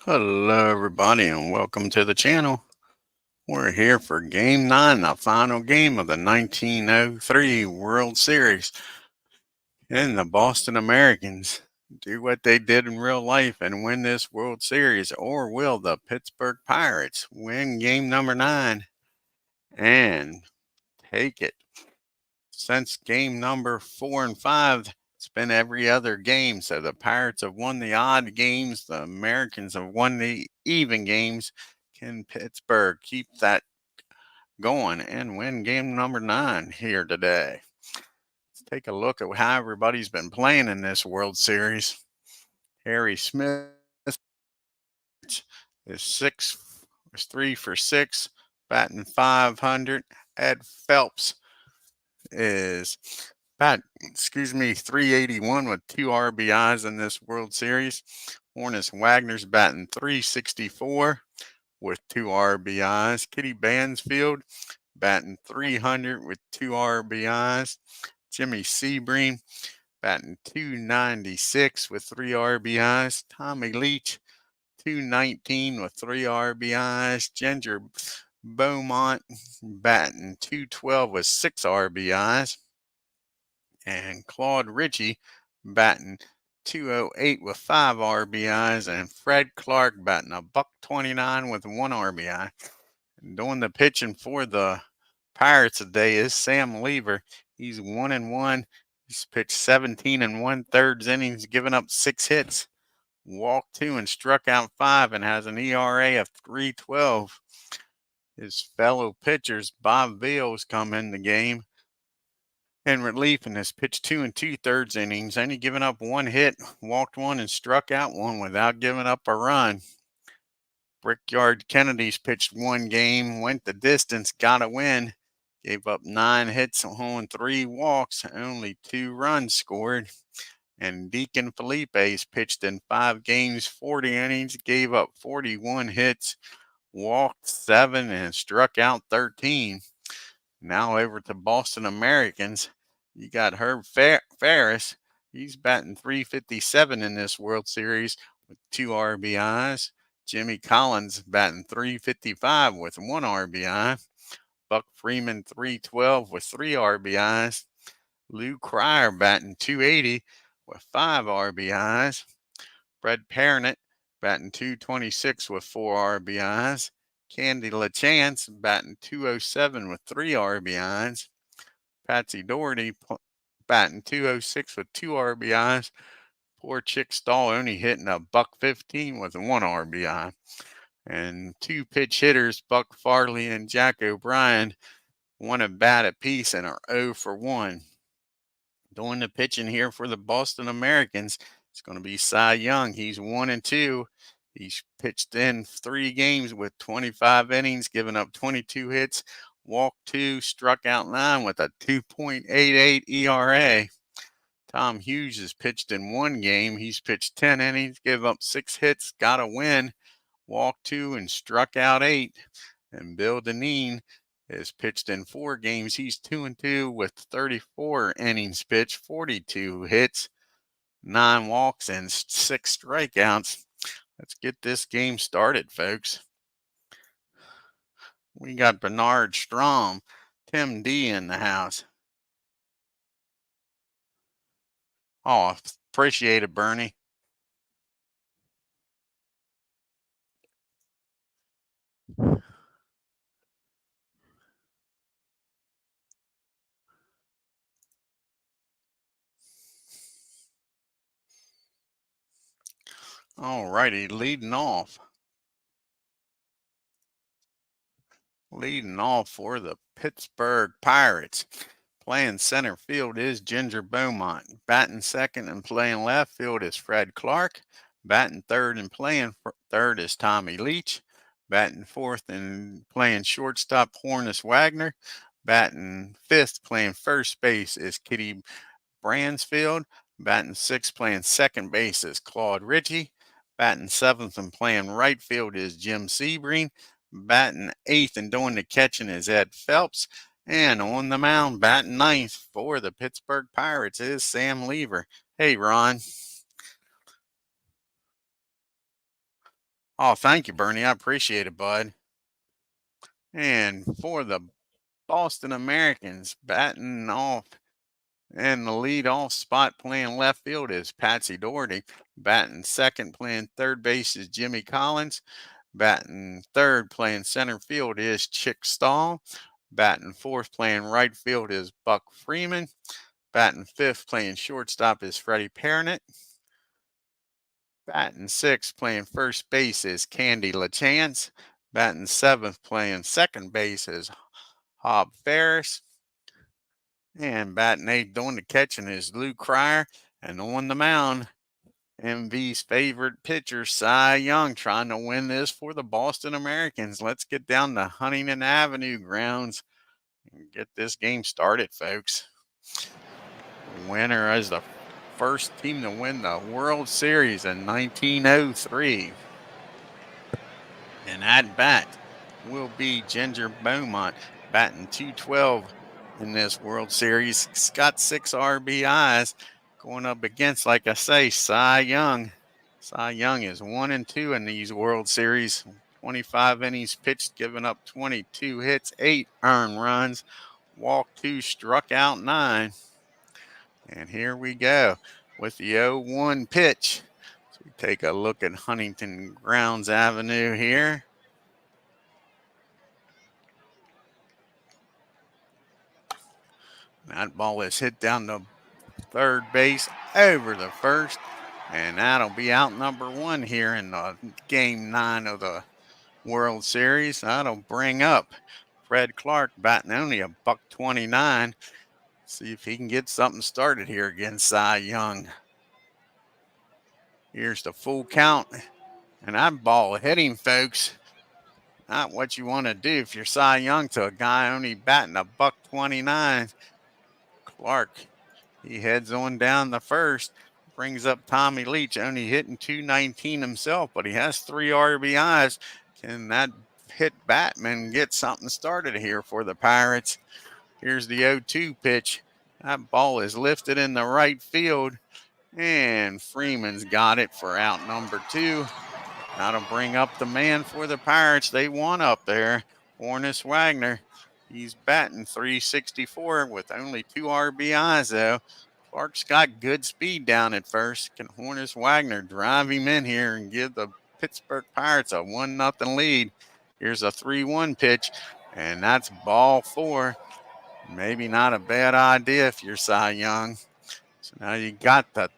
Hello, everybody, and welcome to the channel. We're here for Game 9, the final game of the 1903 World Series. And the Boston Americans do what they did in real life and win this World Series, or will the Pittsburgh Pirates win game number 9 and take it? Since game number 4 and 5, it's been every other game. So the Pirates have won the odd games, the Americans have won the even games. Can Pittsburgh keep that going and win game number 9 here today? Let's take a look at how everybody's been playing in this World Series. Harry Smith is 3 for 6, batting 500. Ed Phelps is 381 with 2 RBIs in this World Series. Hornus Wagner's batting 364 with 2 RBIs. Kitty Bansfield batting 300 with 2 RBIs. Jimmy Sebring batting 296 with 3 RBIs. Tommy Leach 219 with 3 RBIs. Ginger Beaumont batting 212 with 6 RBIs. And Claude Ritchie batting 208 with 5 RBIs, and Fred Clark batting a $129 with 1 RBI. And doing the pitching for the Pirates today is Sam Lever. He's 1-1. He's pitched 17 1/3 innings, given up 6 hits, walked 2 and struck out 5, and has an ERA of 3.12. His fellow pitchers, Bob Veals, come in the game in relief and has pitched 2 2/3 innings, only given up 1 hit, walked 1, and struck out 1 without giving up a run. Brickyard Kennedy's pitched 1 game, went the distance, got a win, gave up 9 hits on 3 walks, only 2 runs scored. And Deacon Felipe's pitched in 5 games, 40 innings, gave up 41 hits, walked 7, and struck out 13. Now over to Boston Americans. You got Herb Ferris. He's batting 357 in this World Series with 2 RBIs. Jimmy Collins batting 355 with 1 RBI. Buck Freeman 312 with 3 RBIs. Lou Cryer batting 280 with 5 RBIs. Fred Parnett batting 226 with 4 RBIs. Candy LaChance batting 207 with 3 RBIs. Patsy Doherty batting 206 with 2 RBIs. Poor Chick Stahl only hitting a $115 with 1 RBI. And 2 pitch hitters, Buck Farley and Jack O'Brien, 1 at bat apiece and are 0 for 1. Doing the pitching here for the Boston Americans, it's going to be Cy Young. He's 1-2. He's pitched in 3 games with 25 innings, given up 22 hits, walked 2, struck out 9 with a 2.88 ERA. Tom Hughes has pitched in 1 game. He's pitched 10 innings, gave up 6 hits, got a win, walked 2, and struck out 8. And Bill Dineen has pitched in 4 games. He's 2-2 with 34 innings pitched, 42 hits, 9 walks, and 6 strikeouts. Let's get this game started, folks. We got Bernard Strom, Tim D in the house. Oh, appreciate it, Bernie. All righty, leading off for the Pittsburgh Pirates. Playing center field is Ginger Beaumont. Batting second and playing left field is Fred Clark. Batting third and playing third is Tommy Leach. Batting fourth and playing shortstop, Hornus Wagner. Batting fifth, playing first base, is Kitty Bransfield. Batting sixth, playing second base, is Claude Ritchie. Batting seventh and playing right field is Jim Sebring. Batting eighth and doing the catching is Ed Phelps. And on the mound, batting ninth for the Pittsburgh Pirates is Sam Lever. Hey, Ron. Oh, thank you, Bernie. I appreciate it, bud. And for the Boston Americans, batting off and the lead off spot playing left field is Patsy Doherty. Batting second playing third base is Jimmy Collins. Batting third playing center field is Chick Stahl. Batting fourth playing right field is Buck Freeman. Batting fifth playing shortstop is Freddie Perrnett. Batting sixth playing first base is Candy LaChance. Batting seventh playing second base is Hob Ferris. And batting eighth doing the catching is Lou Crier. And on the mound, MV's favorite pitcher, Cy Young, trying to win this for the Boston Americans. Let's get down to Huntington Avenue grounds and get this game started, folks. Winner is the first team to win the World Series in 1903. And at bat will be Ginger Beaumont, batting 212 in this World Series. He's got 6 RBIs going up against, like I say, Cy Young. Cy Young is 1-2 in these World Series. 25 innings pitched, giving up 22 hits, 8 earned runs, walked 2, struck out 9. And here we go with the 0-1 pitch. So we take a look at Huntington Grounds Avenue here. That ball is hit down the third base over the first, and that'll be out number 1 here in the game 9 of the World Series. That'll bring up Fred Clark, batting only a $129. See if he can get something started here against Cy Young. Here's the full count, and that ball hitting, folks. Not what you want to do if you're Cy Young to a guy only batting a $129. Clark, he heads on down the first, brings up Tommy Leach, only hitting .219 himself, but he has 3 RBIs. Can that hit Batman get something started here for the Pirates? Here's the 0-2 pitch. That ball is lifted in the right field, and Freeman's got it for out number 2. That'll bring up the man for the Pirates. They won up there, Hornus Wagner. He's batting .364 with only 2 RBIs, though. Clark's got good speed down at first. Can Hornus Wagner drive him in here and give the Pittsburgh Pirates a 1-0 lead? Here's a 3-1 pitch, and that's ball 4. Maybe not a bad idea if you're Cy Young. So now you got the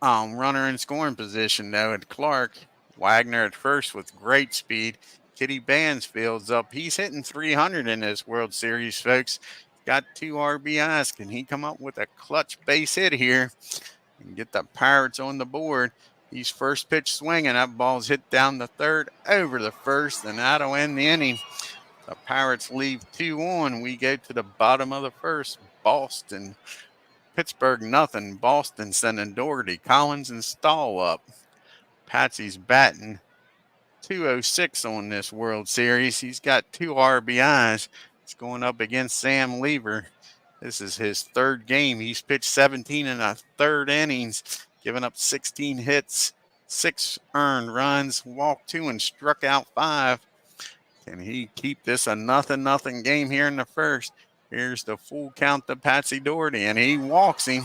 runner in scoring position, though, at Clark. Wagner at first with great speed. Kitty Bansfield's up. He's hitting 300 in this World Series, folks. Got 2 RBIs. Can he come up with a clutch base hit here and get the Pirates on the board? He's first pitch swinging. That ball's hit down the third, over the first, and that'll end the inning. The Pirates leave 2 on. We go to the bottom of the first. Pittsburgh nothing. Boston sending Doherty, Collins, and Stahl up. Patsy's batting .206 on this World Series. He's got 2 RBIs. He's going up against Sam Lever. This is his 3rd game. He's pitched 17 in the 3rd innings, giving up 16 hits, 6 earned runs, walked 2, and struck out 5. Can he keep this a 0-0 game here in the first? Here's the full count to Patsy Doherty, and he walks him.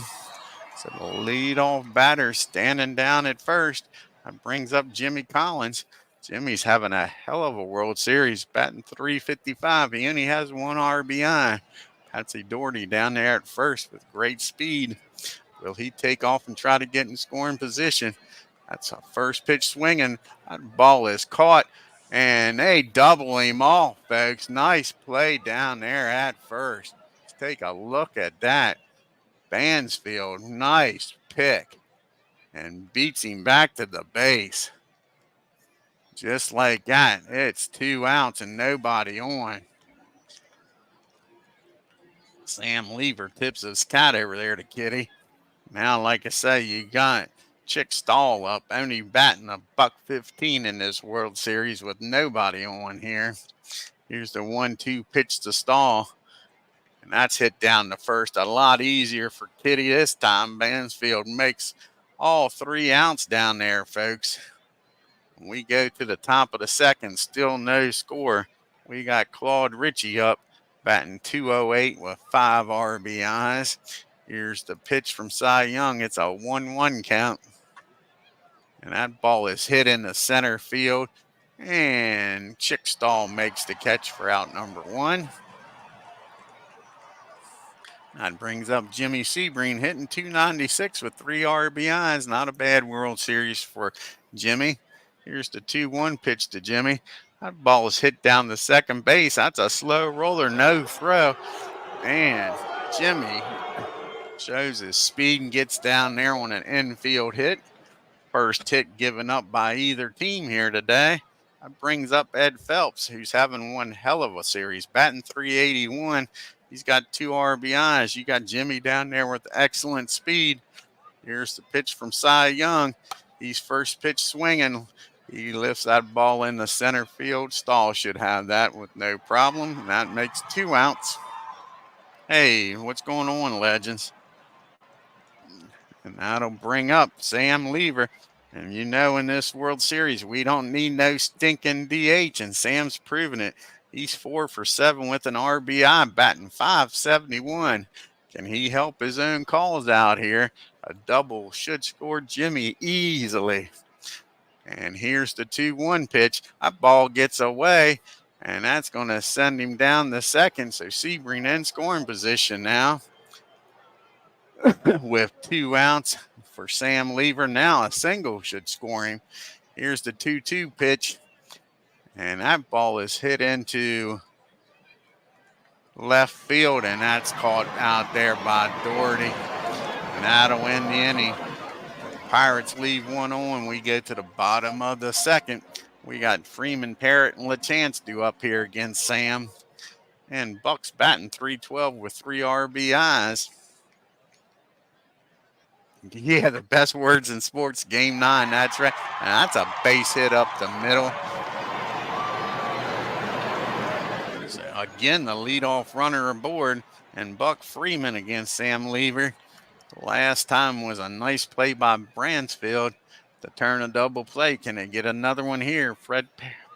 So the leadoff batter standing down at first. That brings up Jimmy Collins. Jimmy's having a hell of a World Series, batting .355. He only has 1 RBI. Patsy Doherty down there at first with great speed. Will he take off and try to get in scoring position? That's a first pitch swinging. That ball is caught, and they double him off, folks. Nice play down there at first. Let's take a look at that. Bansfield, nice pick, and beats him back to the base. Just like that, it's 2 outs and nobody on. Sam Lever tips his cat over there to Kitty. Now, like I say, you got Chick Stahl up, only batting a $115 in this World Series with nobody on here. Here's the 1-2 pitch to Stahl, and that's hit down the first. A lot easier for Kitty this time. Bansfield makes all 3 outs down there, folks. We go to the top of the second, still no score. We got Claude Ritchie up, batting 208 with 5 RBIs. Here's the pitch from Cy Young. It's a 1-1 count. And that ball is hit in the center field. And Chickstall makes the catch for out number 1. That brings up Jimmy Sebring hitting 296 with 3 RBIs. Not a bad World Series for Jimmy. Here's the 2-1 pitch to Jimmy. That ball is hit down the second base. That's a slow roller, no throw. And Jimmy shows his speed and gets down there on an infield hit. First hit given up by either team here today. That brings up Ed Phelps, who's having one hell of a series, batting 381. He's got 2 RBIs. You got Jimmy down there with excellent speed. Here's the pitch from Cy Young. He's first pitch swinging. He lifts that ball in the center field. Stahl should have that with no problem. And that makes 2 outs. Hey, what's going on, Legends? And that'll bring up Sam Lever. And you know, in this World Series, we don't need no stinking DH, and Sam's proven it. He's 4 for 7 with an RBI, batting .571. Can he help his own calls out here? A double should score Jimmy easily. And here's the 2-1 pitch. That ball gets away, and that's going to send him down the second. So Sebring in scoring position now with 2 outs for Sam Lever. Now a single should score him. Here's the 2-2 pitch. And that ball is hit into left field, and that's caught out there by Doherty. And that'll end the inning. Pirates leave 1 on. We go to the bottom of the second. We got Freeman, Parrott, and LaChance due up here against Sam. And Buck's batting .312 with 3 RBIs. Yeah, the best words in sports, game 9. That's right. And that's a base hit up the middle. So again, the leadoff runner aboard, and Buck Freeman against Sam Lever. The last time was a nice play by Bransfield to turn a double play. Can they get another one here? Fred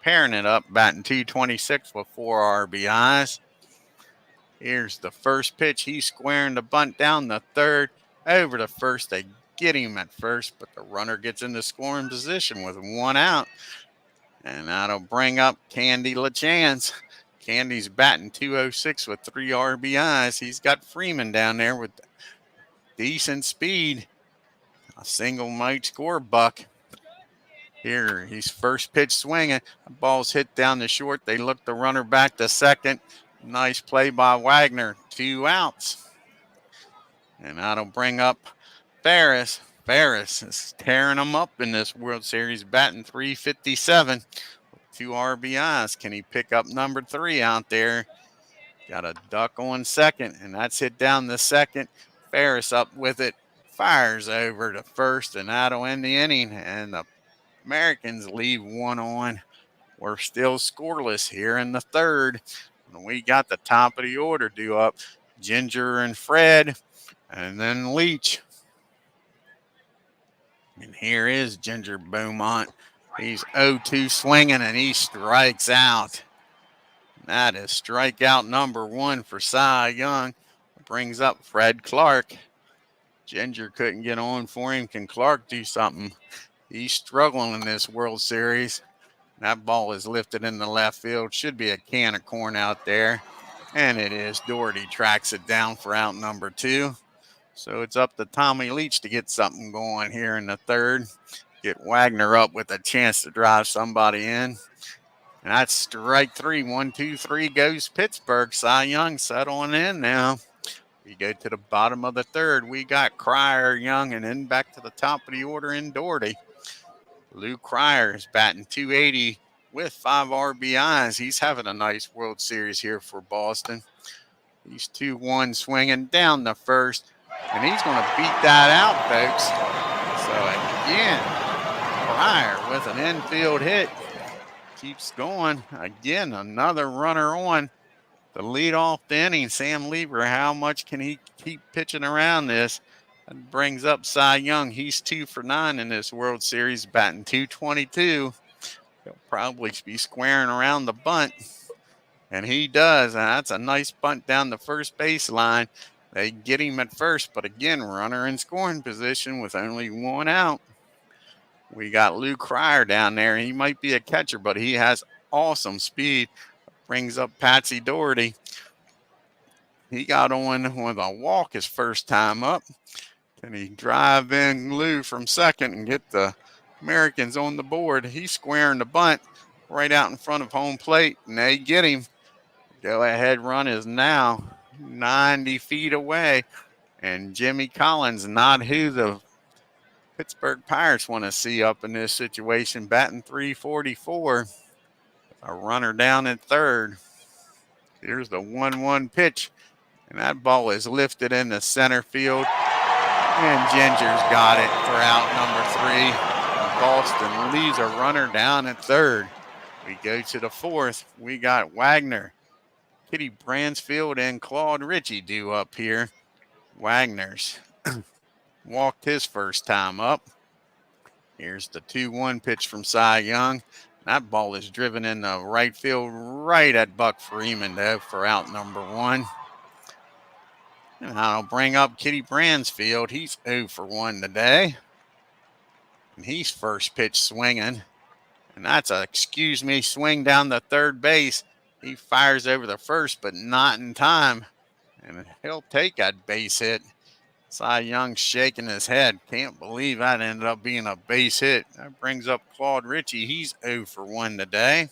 pairing it up, batting .226 with 4 RBIs. Here's the first pitch. He's squaring the bunt down the third. Over to first. They get him at first, but the runner gets into scoring position with 1 out. And that'll bring up Candy LaChance. Candy's batting .206 with 3 RBIs. He's got Freeman down there with decent speed. A single might score Buck. Here, he's first pitch swinging. The ball's hit down the short. They look the runner back to second. Nice play by Wagner. 2 outs. And that'll bring up Ferris. Ferris is tearing them up in this World Series, batting .357 with 2 RBIs. Can he pick up number 3 out there? Got a duck on second, and that's hit down the second. Ferris up with it, fires over to first, and that'll end the inning. And the Americans leave 1 on. We're still scoreless here in the third. And we got the top of the order due up. Ginger and Fred. And then Leach. And here is Ginger Beaumont. He's 0-2 swinging, and he strikes out. That is strikeout number 1 for Cy Young. Brings up Fred Clark. Ginger couldn't get on for him. Can Clark do something? He's struggling in this World Series. That ball is lifted in the left field. Should be a can of corn out there. And it is. Doherty tracks it down for out number 2. So it's up to Tommy Leach to get something going here in the third. Get Wagner up with a chance to drive somebody in. And that's strike 3. 1, 2, 3 goes Pittsburgh. Cy Young settling in now. We go to the bottom of the third. We got Cryer, Young, and then back to the top of the order in Doherty. Lou Cryer is batting .280 with 5 RBIs. He's having a nice World Series here for Boston. He's 2-1 swinging down the first. And he's going to beat that out, folks. So again, Cryer with an infield hit. Keeps going. Again, another runner on. The lead off the inning, Sam Lever. How much can he keep pitching around this? That brings up Cy Young. He's 2 for 9 in this World Series, batting .222. probably be squaring around the bunt. And he does. And that's a nice bunt down the first baseline. They get him at first, but again, runner in scoring position with only one out. We got Lou Cryer down there. He might be a catcher, but he has awesome speed. Brings up Patsy Doherty. He got on with a walk his first time up. Can he drive in Lou from second and get the Americans on the board? He's squaring the bunt right out in front of home plate, and they get him. Go-ahead run is now 90 feet away, and Jimmy Collins, not who the Pittsburgh Pirates want to see up in this situation, batting .344. A runner down at third. Here's the 1-1 pitch, and that ball is lifted into center field, and Ginger's got it for out number 3. Boston leaves a runner down at third. We go to the fourth. We got Wagner, Kitty Bransfield, and Claude Ritchie due up here. Wagner's walked his first time up. Here's the 2-1 pitch from Cy Young. That ball is driven in the right field right at Buck Freeman, though, for out number 1. And I'll bring up Kitty Bransfield. He's 0 for 1 today. And he's first pitch swinging. And that's a, swing down the third base. He fires over the first, but not in time. And he'll take that base hit. Cy Young shaking his head. Can't believe that ended up being a base hit. That brings up Claude Ritchie. He's 0 for 1 today.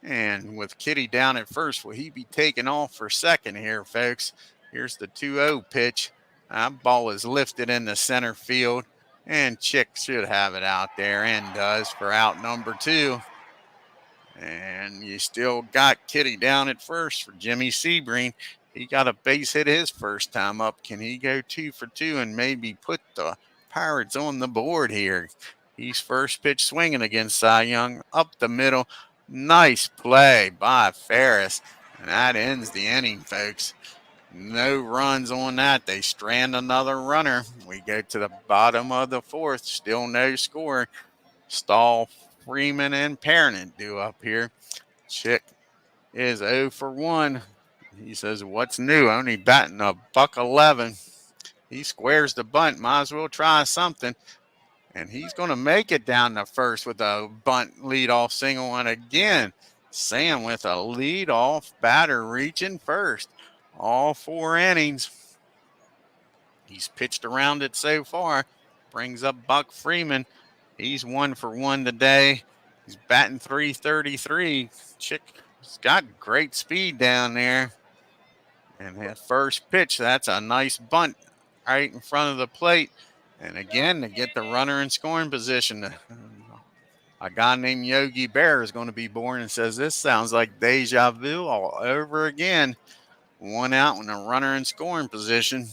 And with Kitty down at first, will he be taking off for second here, folks? Here's the 2-0 pitch. That ball is lifted into center field. And Chick should have it out there, and does, for out number 2. And you still got Kitty down at first for Jimmy Sebring. He got a base hit his first time up. Can he go 2 for 2 and maybe put the Pirates on the board here? He's first pitch swinging against Cy Young up the middle. Nice play by Ferris. And that ends the inning, folks. No runs on that. They strand another runner. We go to the bottom of the fourth. Still no score. Stahl, Freeman, and Perrin due up here. Chick is 0 for 1. He says, what's new? Only batting a $111. He squares the bunt. Might as well try something. And he's going to make it down to first with a bunt leadoff single. And again, Sam with a leadoff batter reaching first. All 4 innings. He's pitched around it so far. Brings up Buck Freeman. He's 1 for 1 today. He's batting .333. Chick's got great speed down there. And that first pitch, that's a nice bunt right in front of the plate. And again, to get the runner in scoring position, a guy named Yogi Bear is going to be born, and says this sounds like deja vu all over again. 1 out and a runner in scoring position.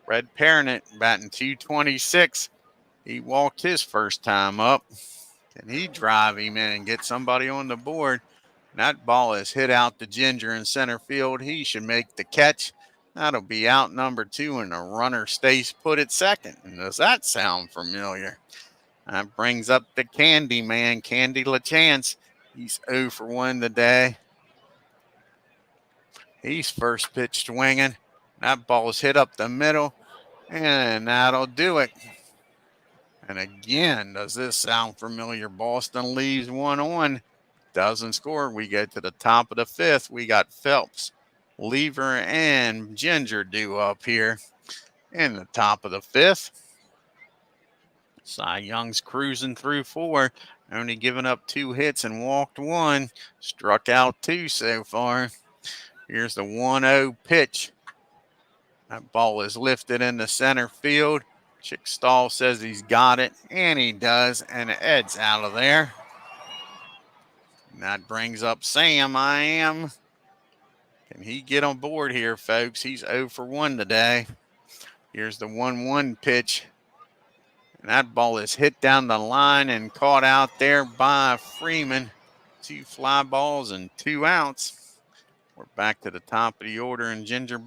Red Perrin batting .226. He walked his first time up. Can he drive him in and get somebody on the board? That ball is hit out to Ginger in center field. He should make the catch. That'll be out number 2, and the runner stays put at second. And does that sound familiar? That brings up the Candy Man, Candy LaChance. He's 0 for 1 today. He's first pitch swinging. That ball is hit up the middle, and that'll do it. And again, does this sound familiar? Boston leaves 1 on. Doesn't score. We go to the top of the 5th. We got Phelps, Lever, and Ginger due up here in the top of the 5th. Cy Young's cruising through 4, only giving up 2 hits and walked 1. Struck out 2 so far. Here's the 1-0 pitch. That ball is lifted into center field. Chick Stahl says he's got it, and he does, and Ed's out of there. And that brings up Sam I Am. Can he get on board here, folks? He's 0 for 1 today. Here's the 1-1 pitch. And that ball is hit down the line and caught out there by Freeman. 2 fly balls and 2 outs. We're back to the top of the order, and Ginger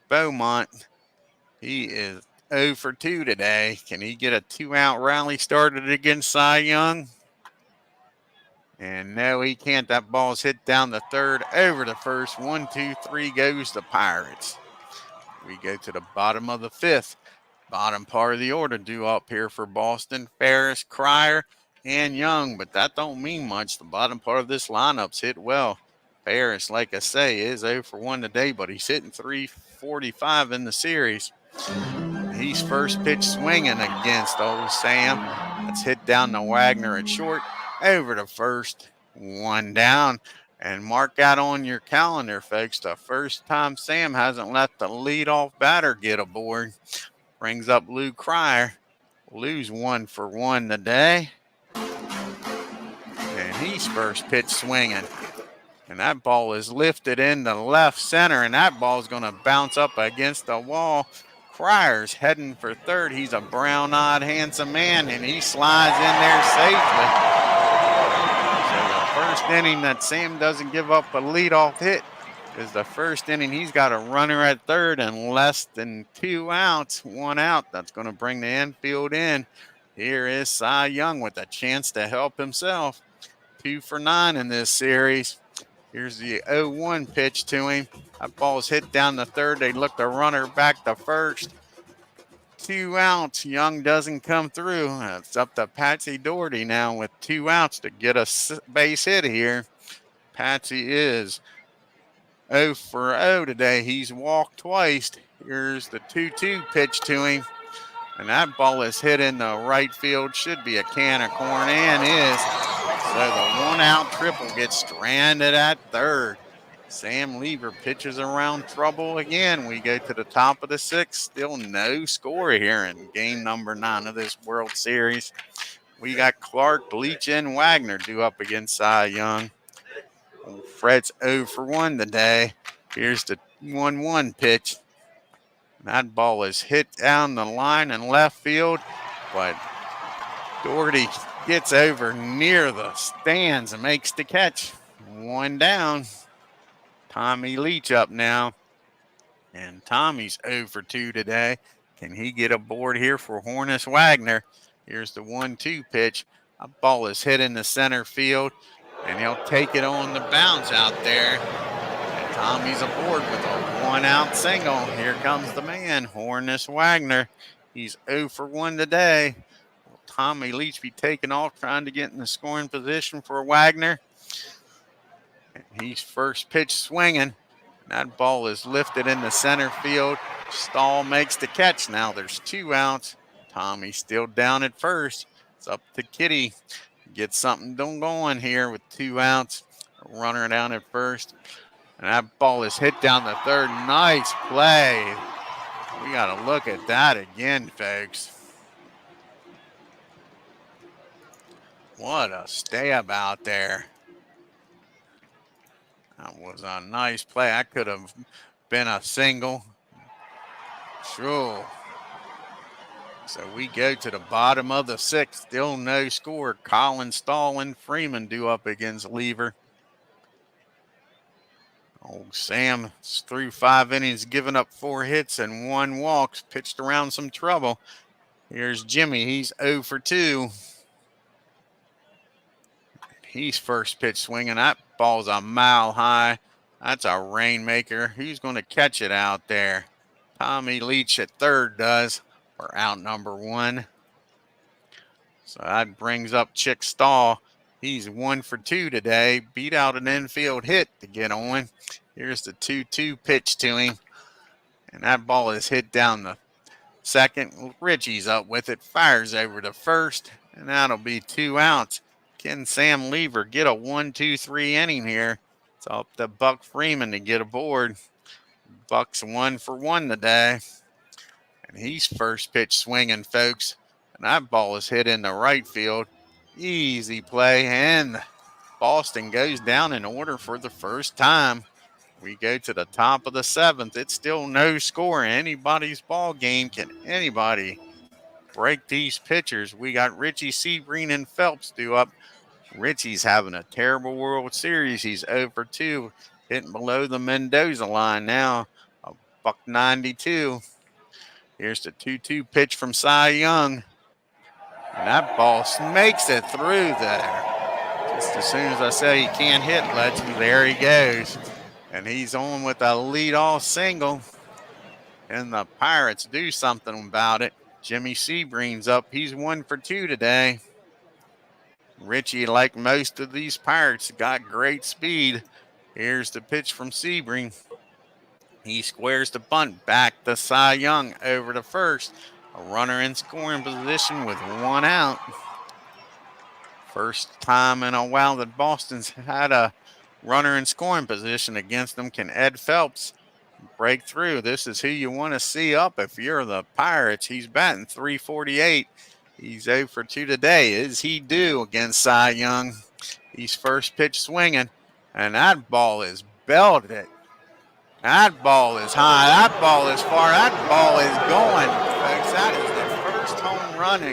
Beaumont, he is 0 for 2 today. Can he get a 2-out rally started against Cy Young? And no, he can't. That ball's hit down the third, over the first. 1, 2, 3 goes the Pirates. We go to the bottom of the fifth. Bottom part of the order due up here for Boston. Ferris, Cryer, and Young, but that don't mean much. The bottom part of this lineup's hit well. Ferris, like I say, is 0 for 1 today, but he's hitting 345 in the series. He's first pitch swinging against old Sam. That's hit down to Wagner at short, over to first, 1 down. And mark out on your calendar, folks, the first time Sam hasn't let the leadoff batter get aboard. Brings up Lou Cryer. Lou's 1 for 1 today. And he's first pitch swinging. And that ball is lifted into left center, and that ball is going to bounce up against the wall. Cryer's heading for third. He's a brown-eyed, handsome man, and he slides in there safely. So the first inning that Sam doesn't give up a leadoff hit is the first inning. He's got a runner at third and less than 2 outs, 1 out. That's going to bring the infield in. Here is Cy Young with a chance to help himself. 2 for 9 in this series. Here's the 0-1 pitch to him. That ball's hit down the third. They look the runner back to first. 2 outs. Young doesn't come through. It's up to Patsy Doherty now with 2 outs to get a base hit here. Patsy is 0 for 0 today. He's walked twice. Here's the 2-2 pitch to him. And that ball is hit in the right field. Should be a can of corn, and is. So the 1-out triple gets stranded at third. Sam Lever pitches around trouble again. We go to the top of the 6th. Still no score here in game number 9 of this World Series. We got Clark, Leach, and Wagner due up against Cy Young. Fred's 0 for 1 today. Here's the 1-1 pitch. That ball is hit down the line in left field, but Doherty gets over near the stands and makes the catch. 1 down. Tommy Leach up now. And Tommy's 0 for 2 today. Can he get aboard here for Hornus Wagner? Here's the 1-2 pitch. A ball is hit in the center field, and he'll take it on the bounce out there. And Tommy's aboard with a 1-out single. Here comes the man, Hornus Wagner. He's 0 for 1 today. Will Tommy Leach be taking off, trying to get in the scoring position for Wagner? And he's first pitch swinging. That ball is lifted in the center field. Stahl makes the catch. Now there's 2 outs. Tommy's still down at first. It's up to Kitty. Get something going here with 2 outs. Runner down at first. And that ball is hit down the third. Nice play. We got to look at that again, folks. What a stab out there. That was a nice play. That could have been a single. Sure. So we go to the bottom of the 6th. Still no score. Collins, Stahl, and Freeman due up against Lever. Old Sam through 5 innings, giving up 4 hits and 1 walk. Pitched around some trouble. Here's Jimmy. He's 0 for 2. He's first pitch swinging. That ball's a mile high. That's a rainmaker. Who's going to catch it out there? Tommy Leach at third does, for out number 1. So that brings up Chick Stahl. He's 1 for 2 today. Beat out an infield hit to get on. Here's the 2-2 pitch to him. And that ball is hit down the second. Richie's up with it. Fires over to first. And that'll be 2 outs. Can Sam Lever get a 1-2-3 inning here? It's up to Buck Freeman to get aboard. Buck's 1 for 1 today. And he's first pitch swinging, folks. And that ball is hit in the right field. Easy play. And Boston goes down in order for the first time. We go to the top of the 7th. It's still no score in anybody's ball game. Can anybody break these pitchers? We got Richie Sebring and Phelps due up. Richie's having a terrible World Series. He's 0 for 2, hitting below the Mendoza line now. A $192. Here's the 2-2 pitch from Cy Young. And that ball makes it through there. Just as soon as I say he can't hit, Legend, there he goes. And he's on with a leadoff single. And the Pirates do something about it. Jimmy Sebring's up. He's 1 for 2 today. Richie, like most of these Pirates, got great speed. Here's the pitch from Sebring. He squares the bunt back to Cy Young over to first. A runner in scoring position with 1 out. First time in a while that Boston's had a runner in scoring position against them. Can Ed Phelps break through? This is who you want to see up if you're the Pirates. He's batting .348. He's 0 for 2 today. Is he due against Cy Young? He's first pitch swinging, and that ball is belted. That ball is high. That ball is far. That ball is going. Folks, that is the first home run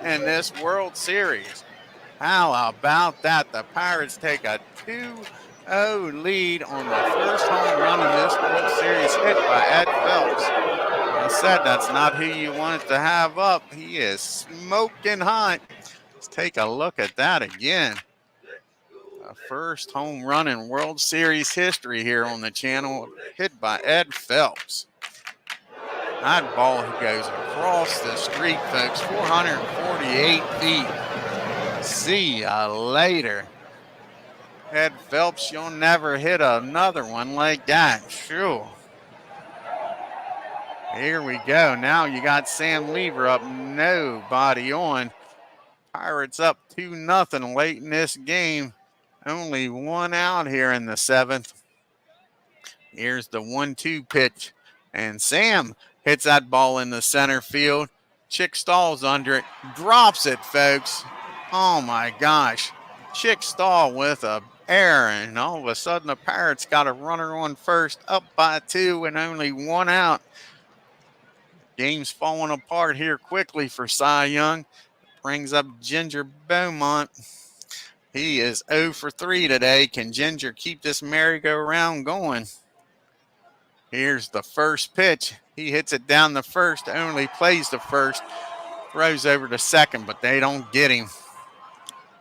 in this World Series. How about that? The Pirates take a 2-0 lead on the first home run in this World Series, hit by Ed Phelps. I said that's not who you wanted to have up. He is smoking hot. Let's take a look at that again. A first home run in World Series history here on the channel, hit by Ed Phelps. That ball goes across the street, folks, 448 feet. See ya later. Ed Phelps, you'll never hit another one like that. Sure. Here we go. Now you got Sam Lever up, nobody on. Pirates up 2-0 late in this game. Only 1 out here in the 7th. Here's the 1-2 pitch. And Sam hits that ball in the center field. Chick Stahl's under it. Drops it, folks. Oh, my gosh. Chick Stahl with a error. And all of a sudden, the Pirates got a runner on first, up by 2 and only 1 out. Game's falling apart here quickly for Cy Young. Brings up Ginger Beaumont. He is 0 for 3 today. Can Ginger keep this merry-go-round going? Here's the first pitch. He hits it down the first, only plays the first, throws over to second, but they don't get him.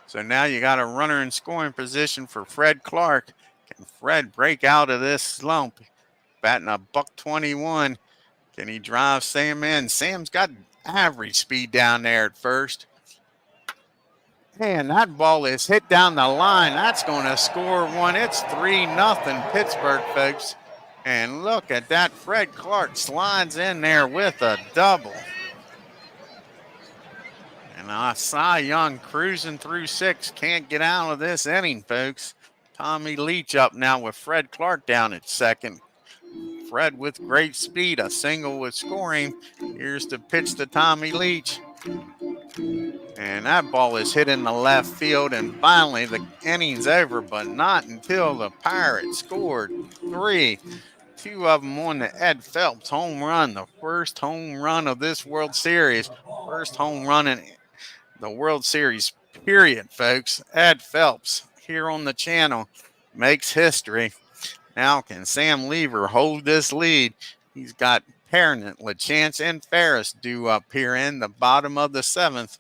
So now you got a runner in scoring position for Fred Clark. Can Fred break out of this slump? Batting a .121. Can he drive Sam in? Sam's got average speed down there at first. And that ball is hit down the line. That's going to score one. It's 3-0 Pittsburgh, folks. And look at that. Fred Clark slides in there with a double. And Cy Young cruising through 6. Can't get out of this inning, folks. Tommy Leach up now with Fred Clark down at second. Fred with great speed. A single with scoring. Here's the pitch to Tommy Leach. And that ball is hit in the left field. And finally, the inning's over, but not until the Pirates scored 3. 2 of them on the Ed Phelps home run. The first home run of this World Series. First home run in the World Series, period, folks. Ed Phelps here on the channel makes history. Now can Sam Lever hold this lead? He's got Perrin, LaChance, and Ferris due up here in the bottom of the 7th.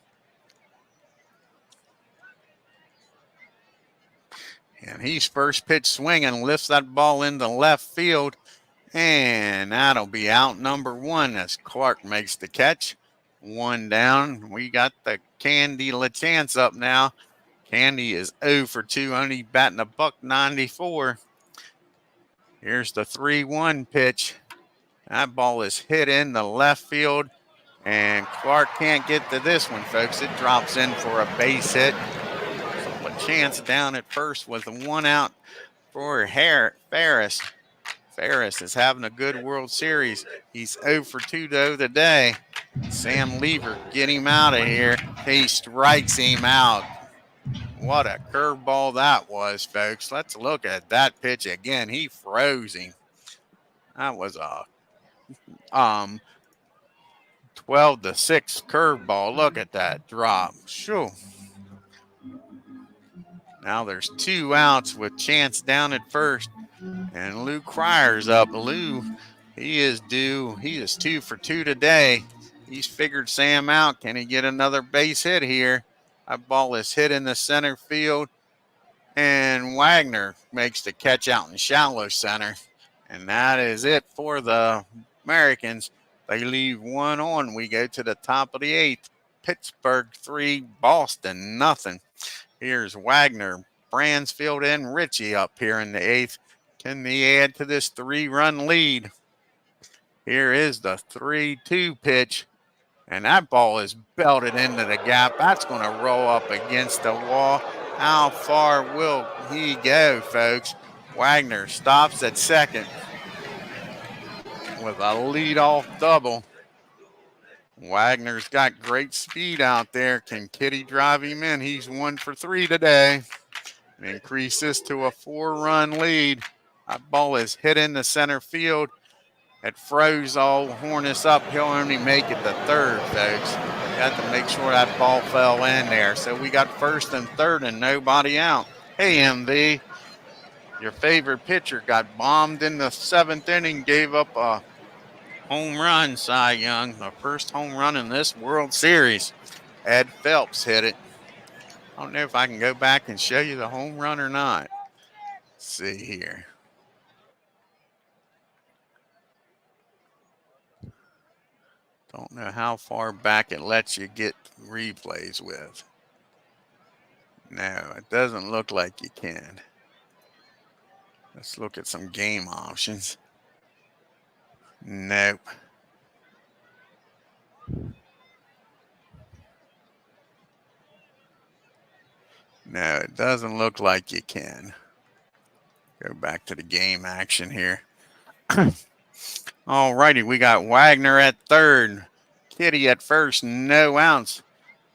And he's first pitch swinging, lifts that ball into left field. And that'll be out number 1 as Clark makes the catch. 1 down. We got the Candy LaChance up now. Candy is 0 for 2, only batting a .94. Here's the 3-1 pitch. That ball is hit in the left field, and Clark can't get to this one, folks. It drops in for a base hit. So LaChance down at first with 1 out for Ferris. Ferris is having a good World Series. He's 0 for 2 though today. Sam Lever, get him out of here. He strikes him out. What a curveball that was, folks. Let's look at that pitch again. He froze him. That was a 12-6 curveball. Look at that drop. Shoo. Now there's 2 outs with Chance down at first. And Lou Cryer's up. Lou, he is due. He is 2 for 2 today. He's figured Sam out. Can he get another base hit here? That ball is hit in the center field. And Wagner makes the catch out in shallow center. And that is it for the Americans. They leave one on. We go to the top of the 8th. Pittsburgh 3, Boston nothing. Here's Wagner, Bransfield, and Ritchie up here in the 8th. Can they add to this 3-run lead? Here is the 3-2 pitch. And that ball is belted into the gap. That's going to roll up against the wall. How far will he go, folks? Wagner stops at second with a leadoff double. Wagner's got great speed out there. Can Kitty drive him in? He's 1 for 3 today. And increase this to a 4-run lead. That ball is hit into center field. It froze all Hornets up. He'll only make it to third, folks. Got to make sure that ball fell in there. So we got first and third and nobody out. Hey, MV, your favorite pitcher got bombed in the 7th inning, gave up a home run, Cy Young, the first home run in this World Series. Ed Phelps hit it. I don't know if I can go back and show you the home run or not. Let's see here. Don't know how far back it lets you get replays with. No, it doesn't look like you can. Let's look at some game options. Nope. No, it doesn't look like you can. Go back to the game action here. All righty, we got Wagner at third. Kitty at first, no outs.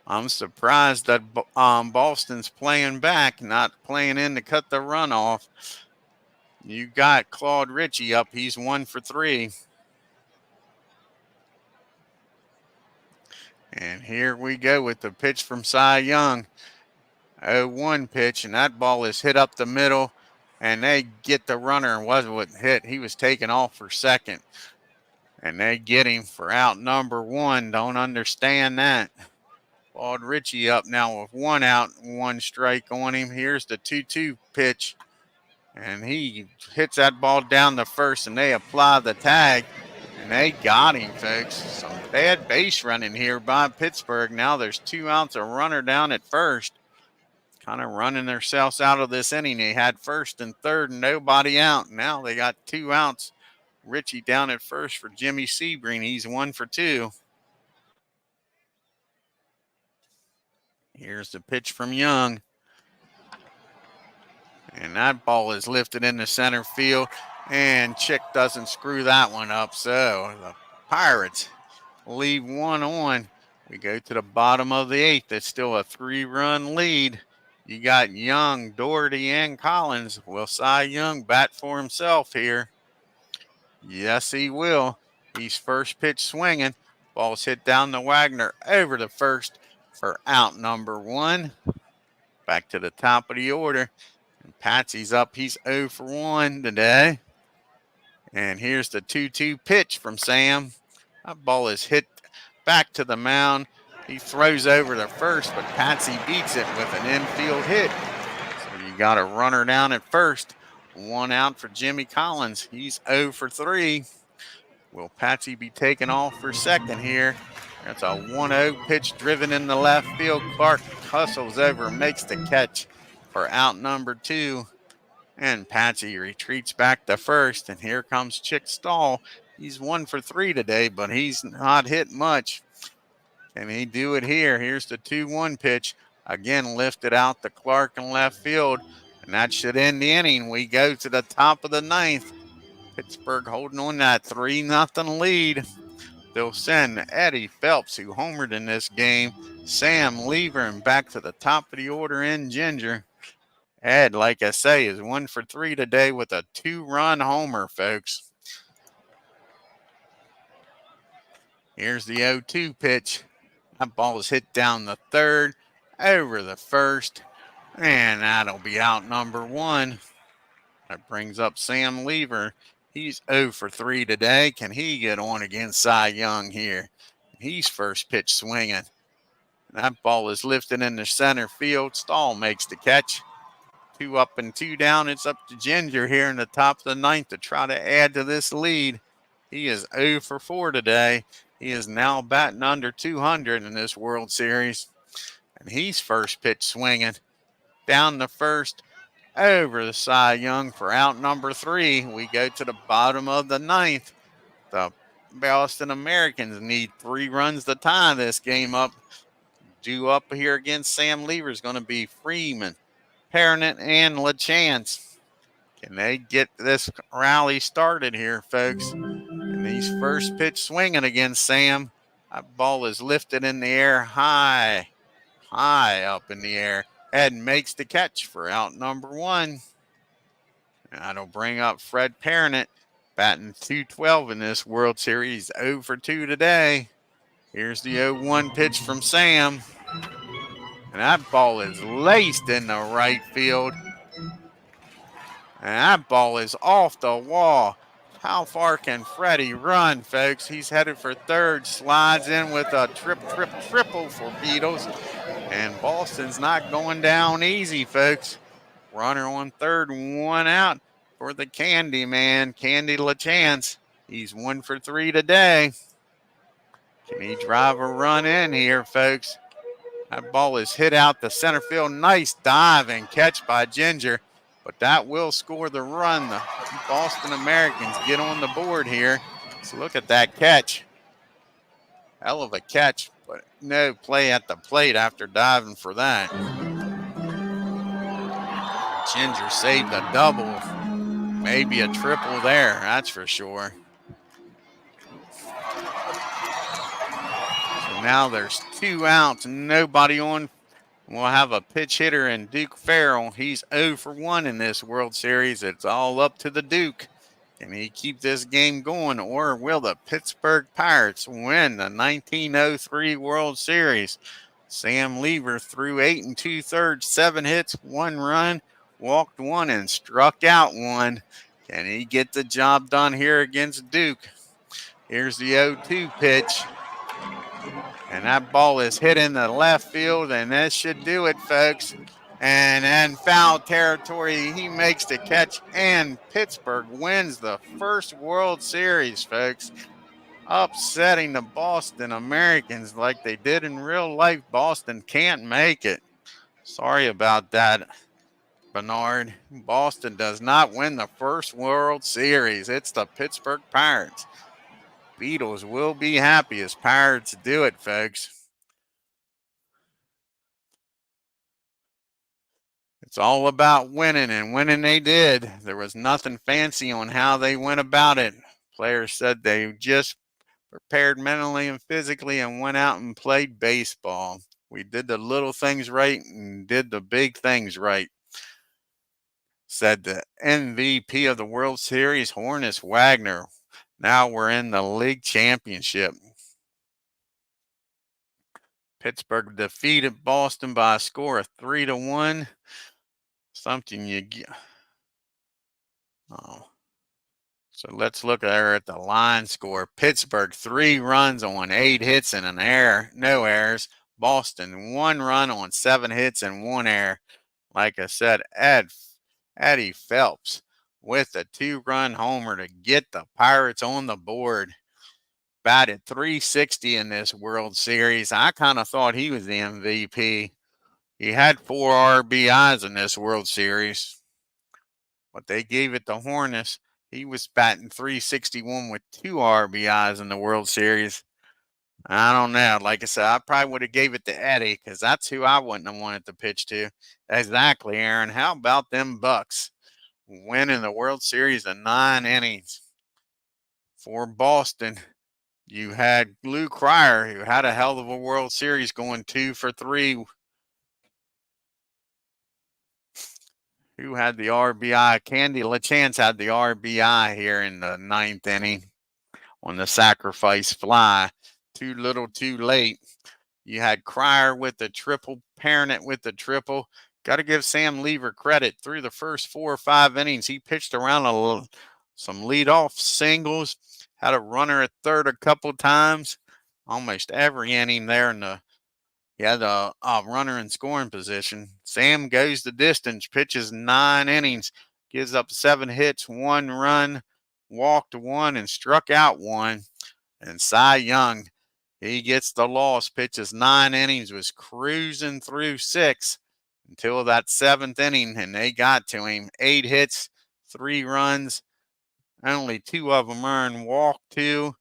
I'm surprised that Boston's playing back, not playing in to cut the run off. You got Claude Ritchie up. He's 1 for 3. And here we go with the pitch from Cy Young. 0-1 pitch, and that ball is hit up the middle, and they get the runner and wasn't hit. He was taken off for second. And they get him for out number 1. Don't understand that. Claude Ritchie up now with 1 out and 1 strike on him. Here's the 2-2 pitch. And he hits that ball down the first, and they apply the tag. And they got him, folks. Some bad base running here by Pittsburgh. Now there's 2 outs, a runner down at first. Kind of running themselves out of this inning. They had first and third and nobody out. Now they got 2 outs. Ritchie down at first for Jimmy Sebring. He's 1 for 2. Here's the pitch from Young. And that ball is lifted into center field. And Chick doesn't screw that one up. So the Pirates leave 1 on. We go to the bottom of the 8th. It's still a 3-run lead. You got Young, Doherty, and Collins. Will Cy Young bat for himself here? Yes, he will. He's first pitch swinging. Ball's hit down to Wagner over the first for out number 1. Back to the top of the order. And Patsy's up. He's 0 for 1 today. And here's the 2-2 pitch from Sam. That ball is hit back to the mound. He throws over the first, but Patsy beats it with an infield hit. So you got a runner down at first. 1 out for Jimmy Collins. He's 0 for 3. Will Patsy be taken off for second here? That's a 1-0 pitch driven in the left field. Clark hustles over and makes the catch for out number 2. And Patsy retreats back to first. And here comes Chick Stahl. He's 1 for 3 today, but he's not hit much. Can he do it here? Here's the 2-1 pitch. Again, lifted out to Clark in left field. And that should end the inning. We go to the top of the 9th. Pittsburgh holding on that 3-0 lead. They'll send Eddie Phelps, who homered in this game, Sam Lever, and back to the top of the order in Ginger. Ed, like I say, is 1 for 3 today with a 2-run homer, folks. Here's the 0-2 pitch. That ball is hit down the third, over the first, and that'll be out number 1. That brings up Sam Lever. He's 0 for 3 today. Can he get on against Cy Young here? He's first pitch swinging. That ball is lifted into center field. Stahl makes the catch 2 up and 2 down. It's up to Ginger here in the top of the ninth to try to add to this lead. He is 0 for 4 today. He is now batting under 200 in this World Series. And he's first pitch swinging. Down the first, over the Cy Young for out number 3. We go to the bottom of the ninth. The Boston Americans need 3 runs to tie this game up. Due up here against Sam Lever is going to be Freeman, Perrant, and LaChance. Can they get this rally started here, folks? And he's first pitch swinging against Sam. That ball is lifted in the air high up in the air. Ed makes the catch for out number 1. That'll bring up Fred Perrant, batting .212 in this World Series, 0 for 2 today. Here's the 0-1 pitch from Sam. And that ball is laced in the right field. And that ball is off the wall. How far can Freddie run, folks? He's headed for third, slides in with a triple for Beatles. And Boston's not going down easy, folks. Runner on third, 1 out for the Candy Man, Candy LaChance. He's 1 for 3 today. Can he drive a run in here, folks? That ball is hit out the center field. Nice dive and catch by Ginger. But that will score the run. The Boston Americans get on the board here. So look at that catch. Hell of a catch, but no play at the plate after diving for that. Ginger saved a double. Maybe a triple there, that's for sure. So now there's 2 outs, nobody on. We'll have a pitch hitter in Duke Farrell. He's 0 for 1 in this World Series. It's all up to the Duke. Can he keep this game going, or will the Pittsburgh Pirates win the 1903 World Series? Sam Lever threw 8 2/3, 7 hits, 1 run, walked 1, and struck out 1. Can he get the job done here against Duke? Here's the 0-2 pitch. And that ball is hit in the left field, and that should do it, folks. And in foul territory, he makes the catch, and Pittsburgh wins the first World Series, folks. Upsetting the Boston Americans like they did in real life. Boston can't make it. Sorry about that, Bernard. Boston does not win the first World Series. It's the Pittsburgh Pirates. Beatles will be happy as Pirates do it, folks. It's all about winning, and winning they did. There was nothing fancy on how they went about it. Players said they just prepared mentally and physically and went out and played baseball. We did the little things right and did the big things right, said the MVP of the World Series, Honus Wagner. Now we're in the league championship. Pittsburgh defeated Boston by a score of 3-1. Something you get. Oh. So let's look at the line score. Pittsburgh 3 runs on 8 hits and an error, no errors. Boston 1 run on 7 hits and 1 error. Like I said, Eddie Phelps with a 2-run homer to get the Pirates on the board. Batted .360 in this World Series. I kind of thought he was the MVP. He had 4 RBIs in this World Series, but they gave it to Honus. He was batting .361 with 2 RBIs in the World Series. I don't know. Like I said, I probably would have gave it to Eddie because that's who I wouldn't have wanted to pitch to. Exactly, Aaron. How about them Bucks winning the World Series in 9 innings? For Boston, you had Lou Cryer, who had a hell of a World Series, going 2 for 3. Who had the RBI? Candy LaChance had the RBI here in the 9th inning on the sacrifice fly. Too little, too late. You had Cryer with the triple, Perrant with the triple. Got to give Sam Lever credit. Through the first 4 or 5 innings, he pitched around some leadoff singles. Had a runner at third a couple times. Almost every inning there in the He had a runner in scoring position. Sam goes the distance, pitches 9 innings, gives up 7 hits, 1 run, walked 1, and struck out 1. And Cy Young, he gets the loss, pitches 9 innings, was cruising through 6 until that 7th inning, and they got to him. 8 hits, 3 runs, only 2 of them earned, walked 2,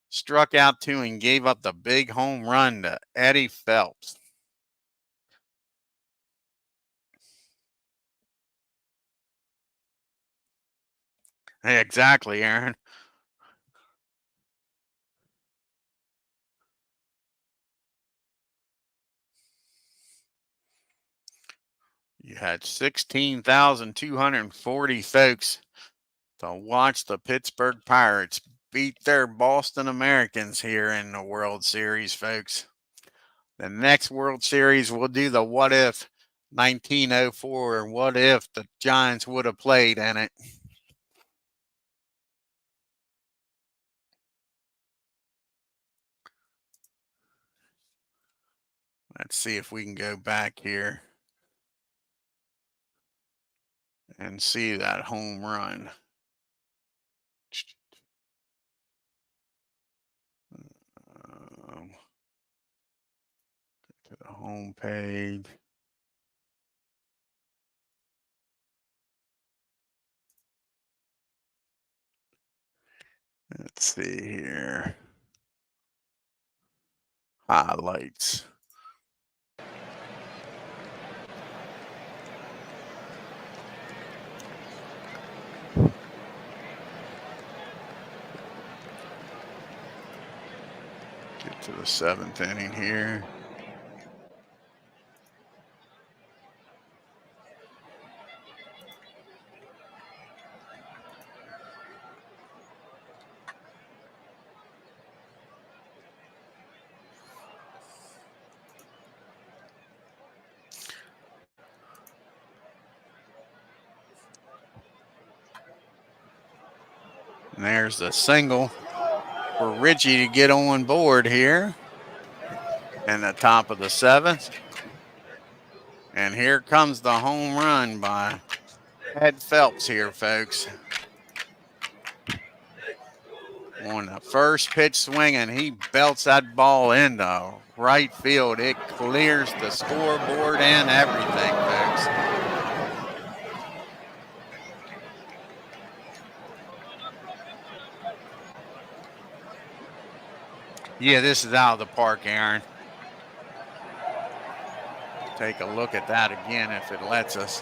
struck out 2, and gave up the big home run to Eddie Phelps. Hey, exactly, Aaron. You had 16,240 folks to watch the Pittsburgh Pirates beat their Boston Americans here in the World Series, folks. The next World Series, we'll do the what if 1904, what if the Giants would have played in it. Let's see if we can go back here and see that home run. To the home page. Let's see here. Highlights. Get to the 7th inning here. And there's the single for Richie to get on board here in the top of the 7th. And here comes the home run by Ed Phelps here, folks. On the first pitch swing, and he belts that ball into right field. It clears the scoreboard and everything, folks. Yeah, this is out of the park, Aaron. Take a look at that again if it lets us.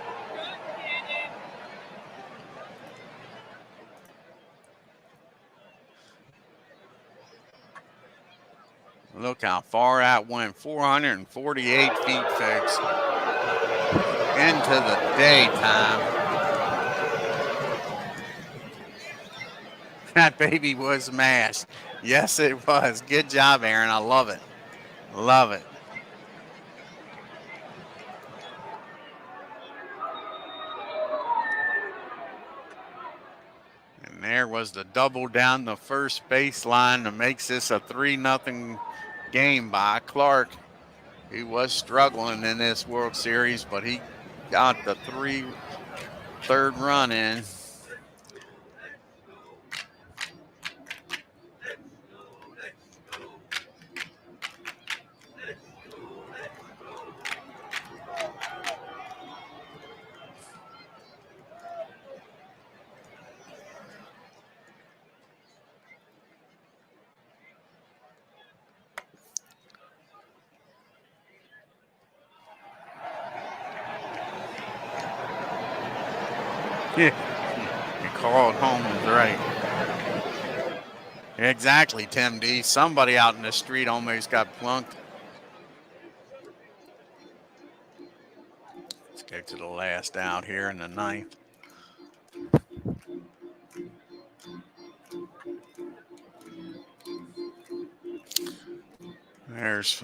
Look how far that went, 448 feet, folks, into the daytime. That baby was mashed. Yes, it was. Good job, Aaron. I love it. Love it. And there was the double down the first baseline that makes this a 3-0 game by Clark, who was struggling in this World Series, but he got the third run in. Yeah, you called home is right. Exactly, Tim D. Somebody out in the street almost got plunked. Let's go to the last out here in the 9th. There's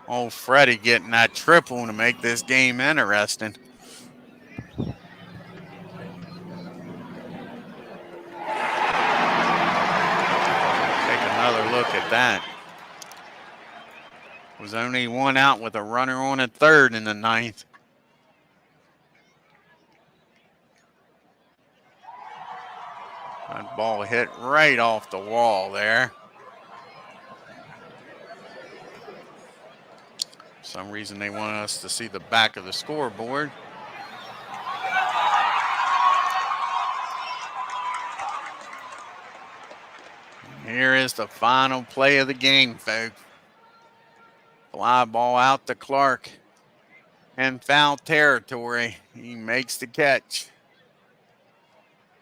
old Freddie getting that triple to make this game interesting. Take another look at that. was only one out with a runner on at third in the ninth. That ball hit right off the wall there. For some reason they want us to see the back of the scoreboard. Here is the final play of the game, folks. Fly ball out to Clark. In foul territory. He makes the catch.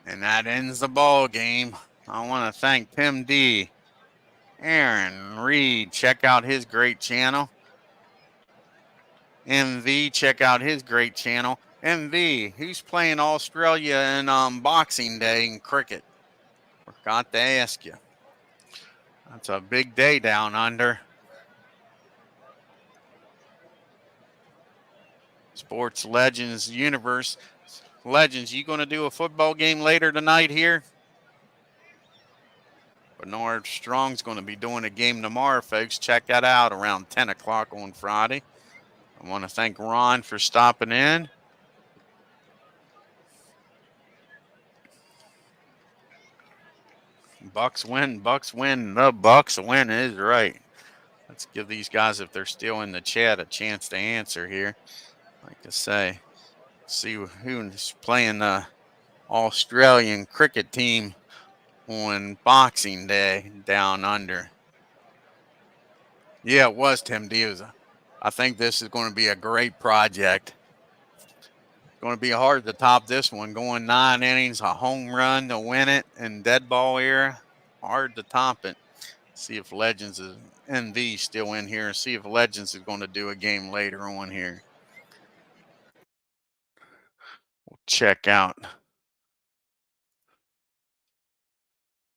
And that ends the ball game. I want to thank Tim D. Aaron Reed, check out his great channel. MV, check out his great channel. MV, who's playing Australia in Boxing Day in cricket? Forgot to ask you. That's a big day down under. Sports Legends Universe. Legends, you going to do a football game later tonight here? Bernard Strong's going to be doing a game tomorrow, folks. Check that out around 10 o'clock on Friday. I want to thank Ron for stopping in. Bucks win, Bucks win. The Bucks win is right. Let's give these guys, if they're still in the chat, a chance to answer here. Like I say, see who's playing the Australian cricket team on Boxing Day down under. Yeah, it was Tim Diaz. I think this is going to be a great project. Going to be hard to top this one. Going 9 innings, a home run to win it in dead ball era. Hard to top it. See if Legends is NV still in here. See if Legends is going to do a game later on here. We'll check out.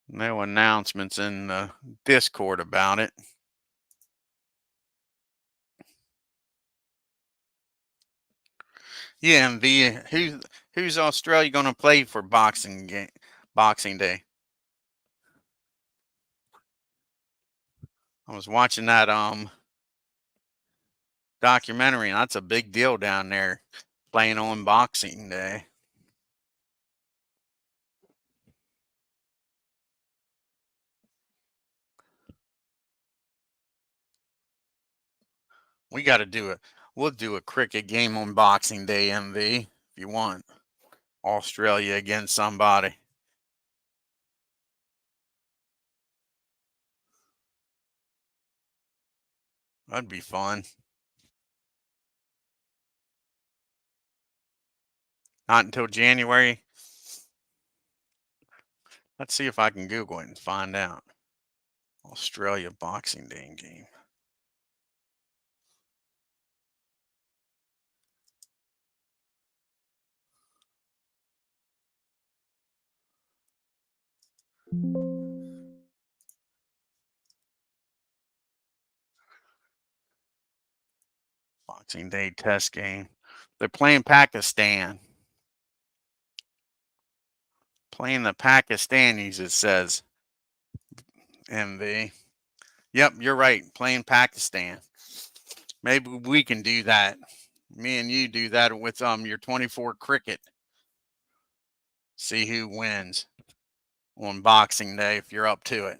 No announcements in the Discord about it. Yeah, MV, who's Australia going to play for Boxing Day? I was watching that documentary, and that's a big deal down there, playing on Boxing Day. We got to do it. We'll do a cricket game on Boxing Day, MV, if you want. Australia against somebody. That'd be fun. Not until January. Let's see if I can Google it and find out. Australia Boxing Day game. Boxing Day test game. They're playing Pakistan. Playing the Pakistanis, it says. MV. Yep, you're right. Playing Pakistan. Maybe we can do that. Me and you do that with your 24 cricket. See who wins on Boxing Day if you're up to it.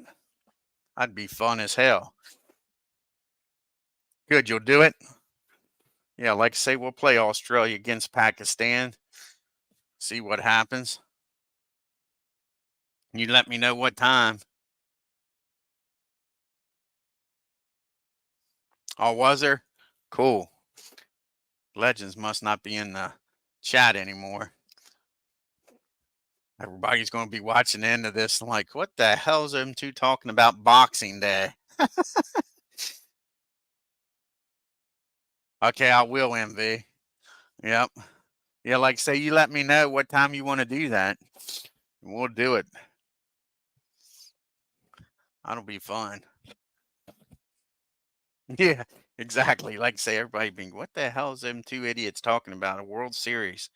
That'd be fun as hell. Good, you'll do it? Yeah, like I say, we'll play Australia against Pakistan. See what happens. You let me know what time. Oh, was there? Cool. Legends must not be in the chat anymore. Everybody's going to be watching the end of this and like, what the hell is them two talking about Boxing Day? Okay, I will, MV. Yep. Yeah, like say you let me know what time you want to do that. We'll do it. That'll be fun. Yeah, exactly. Like say everybody being, what the hell is them two idiots talking about? A World Series.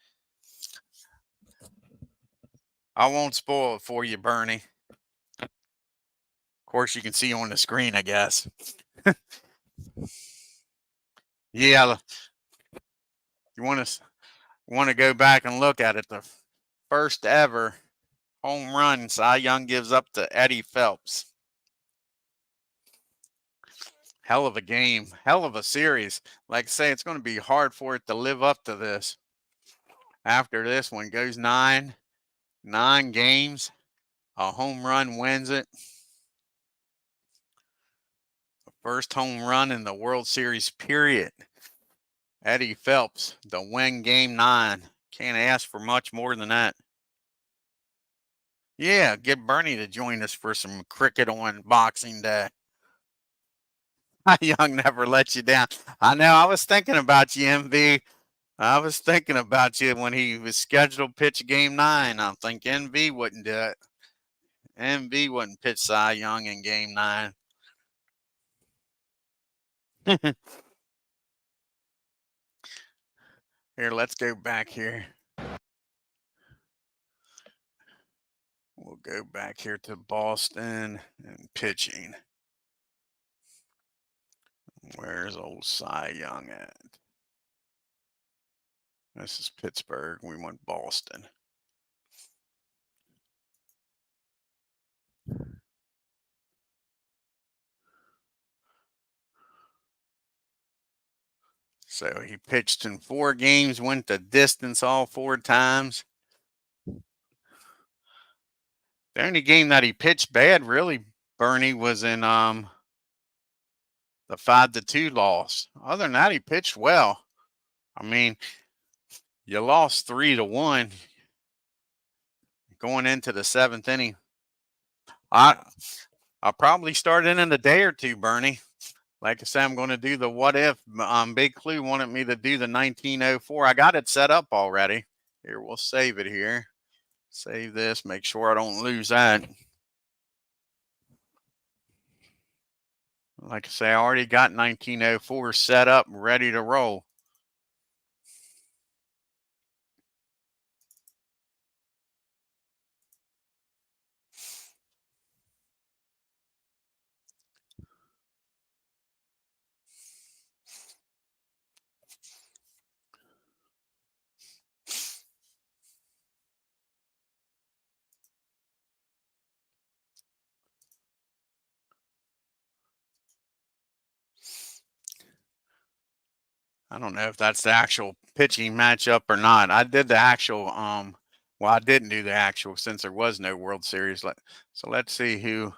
I won't spoil it for you, Bernie. Of course, you can see on the screen, I guess. Yeah, you want to go back and look at it. The first ever home run Cy Young gives up to Eddie Phelps. Hell of a game, hell of a series. Like I say, it's going to be hard for it to live up to this. After this one goes nine games, a home run wins it. The first home run in the World Series period. Eddie Phelps, the win game 9. Can't ask for much more than that. Yeah, get Bernie to join us for some cricket on Boxing Day. Young never let you down. I know. I was thinking about you, MV. I was thinking about you when he was scheduled to pitch game 9. I think MV wouldn't do it. MV wouldn't pitch Cy Young in game 9. Here, let's go back here. We'll go back here to Boston and pitching. Where's old Cy Young at? This is Pittsburgh. We want Boston. So he pitched in 4 games, went the distance all 4 times. The only game that he pitched bad, really, Bernie, was in the 5-2 loss. Other than that, he pitched well. I mean, you lost 3-1 going into the 7th inning. I'll probably start in a day or two, Bernie. Like I said, I'm going to do the what if. Big Clue wanted me to do the 1904. I got it set up already. Here, we'll save it here. Save this. Make sure I don't lose that. Like I say, I already got 1904 set up, ready to roll. I don't know if that's the actual pitching matchup or not. I did the actual well, I didn't do the actual since there was no World Series. So let's see who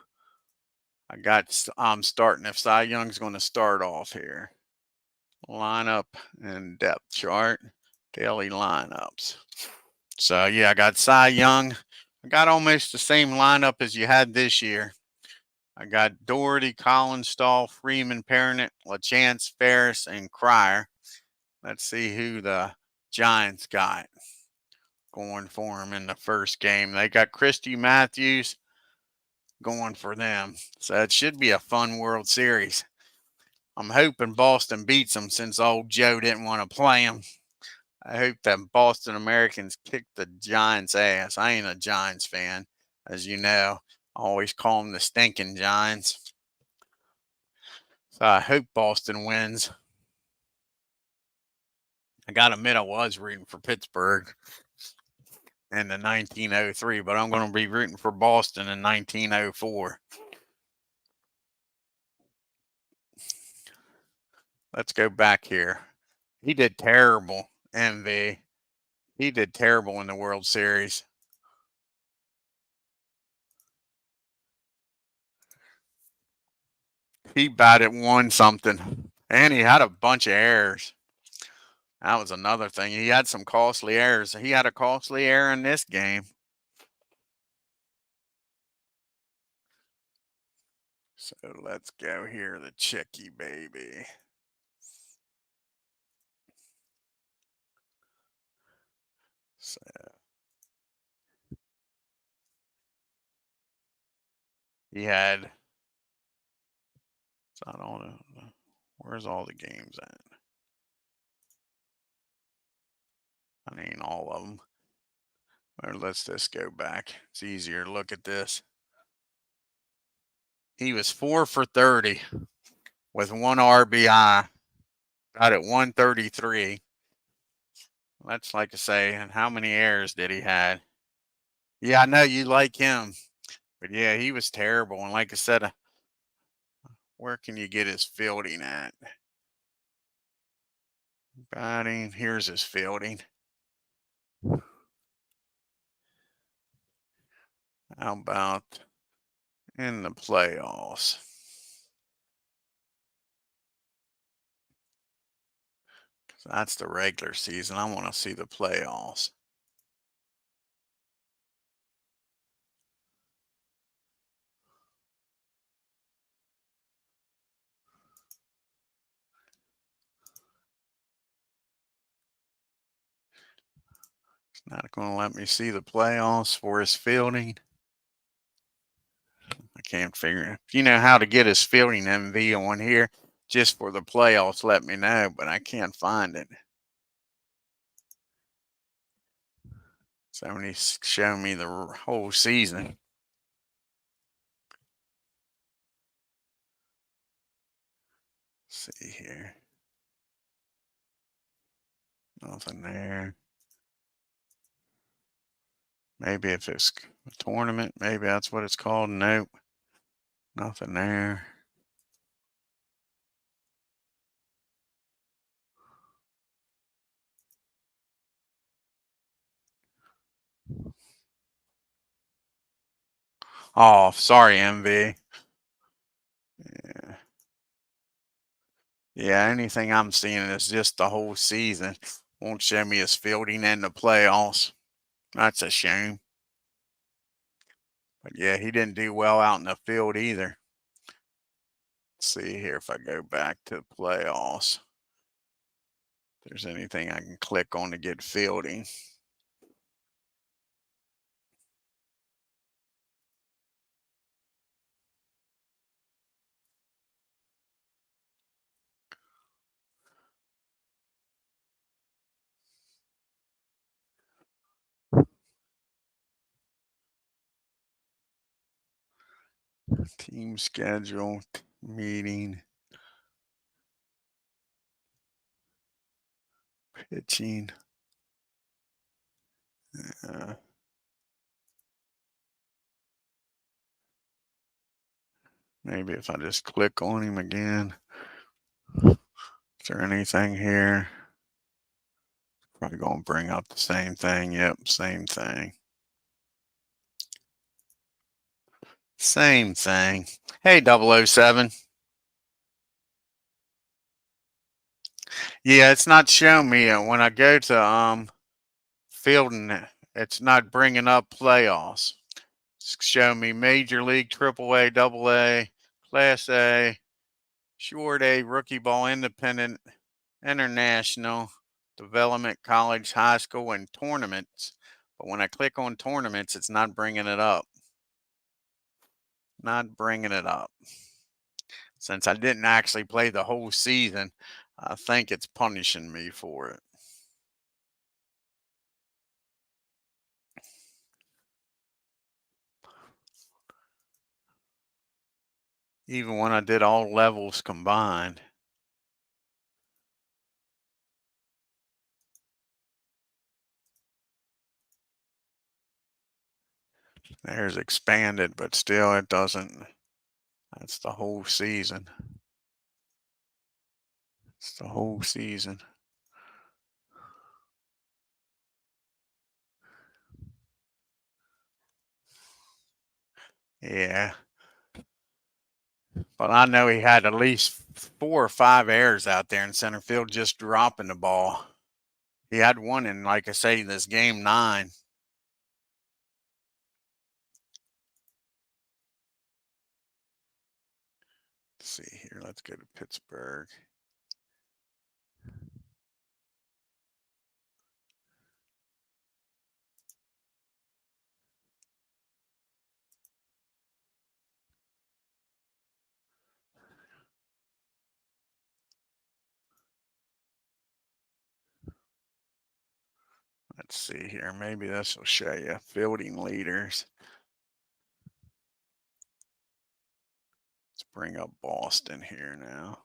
I got starting, if Cy Young's going to start off here. Lineup and depth chart, daily lineups. So yeah, I got Cy Young. I got almost the same lineup as you had this year. I got Doherty, Collins, Stahl, Freeman, Parent, LaChance, Ferris, and Cryer. Let's see who the Giants got going for them in the first game. They got Christy Matthews going for them. So it should be a fun World Series. I'm hoping Boston beats them since old Joe didn't want to play them. I hope that Boston Americans kick the Giants' ass. I ain't a Giants fan, as you know. I always call them the stinking Giants. So I hope Boston wins. I got to admit, I was rooting for Pittsburgh in the 1903, but I'm going to be rooting for Boston in 1904. Let's go back here. He did terrible, MV. He did terrible in the World Series. He batted 1 something, and he had a bunch of errors. That was another thing. He had some costly errors. He had a costly error in this game. So let's go here, the Chicky baby. So he had, so I don't know, where's all the games at? I mean, all of them. Or let's just go back. It's easier to look at this. He was 4 for 30 with 1 RBI. Got it 133. That's like to say, and how many errors did he had? Yeah, I know you like him, but yeah, he was terrible. And like I said, where can you get his fielding at? Batting, here's his fielding. How about in the playoffs? That's the regular season. I want to see the playoffs. It's not going to let me see the playoffs for his fielding. I can't figure it. If you know how to get his fielding MV on here just for the playoffs, let me know, but I can't find it. Somebody's showing me the whole season. Let's see here. Nothing there. Maybe if it's a tournament, maybe that's what it's called. Nope. Nothing there. Oh, sorry, MV. Yeah. Yeah, anything I'm seeing is just the whole season. Won't show me his fielding in the playoffs. That's a shame. But yeah, he didn't do well out in the field either. Let's see here if I go back to the playoffs. If there's anything I can click on to get fielding. Team schedule, meeting, pitching. Uh, Maybe if I just click on him again. Is there anything here? Probably going to bring up the same thing. Yep, same thing. Same thing. Hey, 007. Yeah, it's not showing me when I go to fielding. It's not bringing up playoffs. It's showing me Major League, Triple A, Double A, Class A, Short A, Rookie Ball, Independent, International, Development, College, High School, and Tournaments. But when I click on Tournaments, it's not bringing it up. Not bringing it up. Since I didn't actually play the whole season, I think it's punishing me for it. Even when I did all levels combined. There's expanded, but still it doesn't. That's the whole season. It's the whole season. Yeah. But I know he had at least 4 or 5 errors out there in center field just dropping the ball. He had one in, like I say, this game 9. Let's see here. Let's go to Pittsburgh. Let's see here. Maybe this will show you fielding leaders. Let's bring up Boston here now.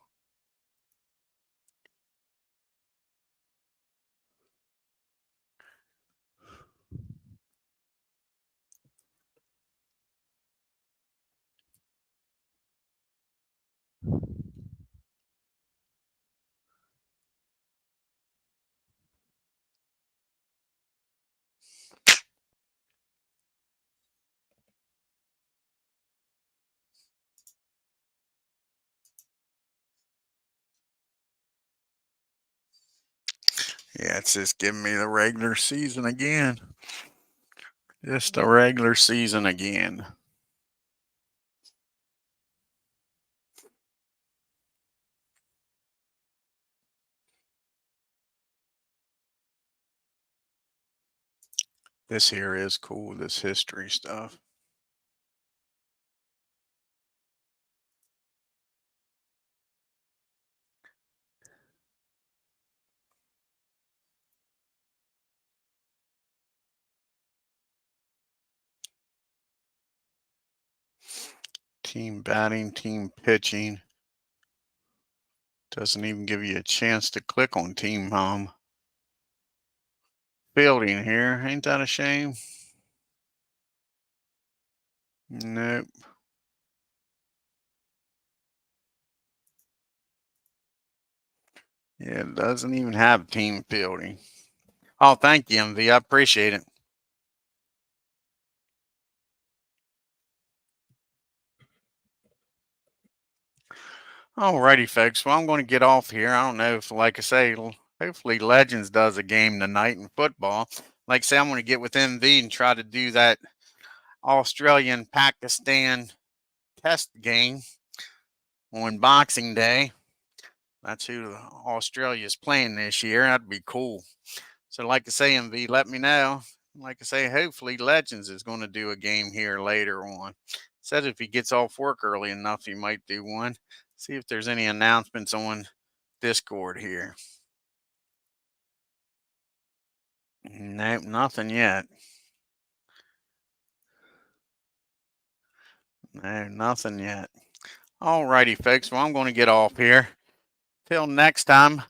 Yeah, it's just giving me the regular season again. Just the regular season again. This here is cool, this history stuff. Team batting, team pitching. Doesn't even give you a chance to click on team fielding here. Ain't that a shame? Nope. Yeah, it doesn't even have team fielding. Oh, thank you, MV. I appreciate it. Alrighty, folks. Well, I'm going to get off here. I don't know if, like I say, hopefully Legends does a game tonight in football. Like I say, I'm going to get with MV and try to do that Australian Pakistan test game on Boxing Day. That's who Australia's playing this year. That'd be cool. So, like I say, MV, let me know. Like I say, hopefully Legends is going to do a game here later on. Said if he gets off work early enough, he might do one. See if there's any announcements on Discord here. Nope, nothing yet. No, nothing yet. Alrighty, folks. Well, I'm going to get off here. Till next time,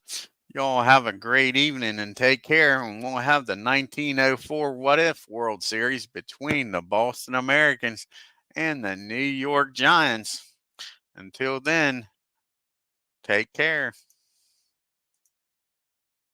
y'all have a great evening and take care. And we'll have the 1904 What If World Series between the Boston Americans and the New York Giants. Until then, take care.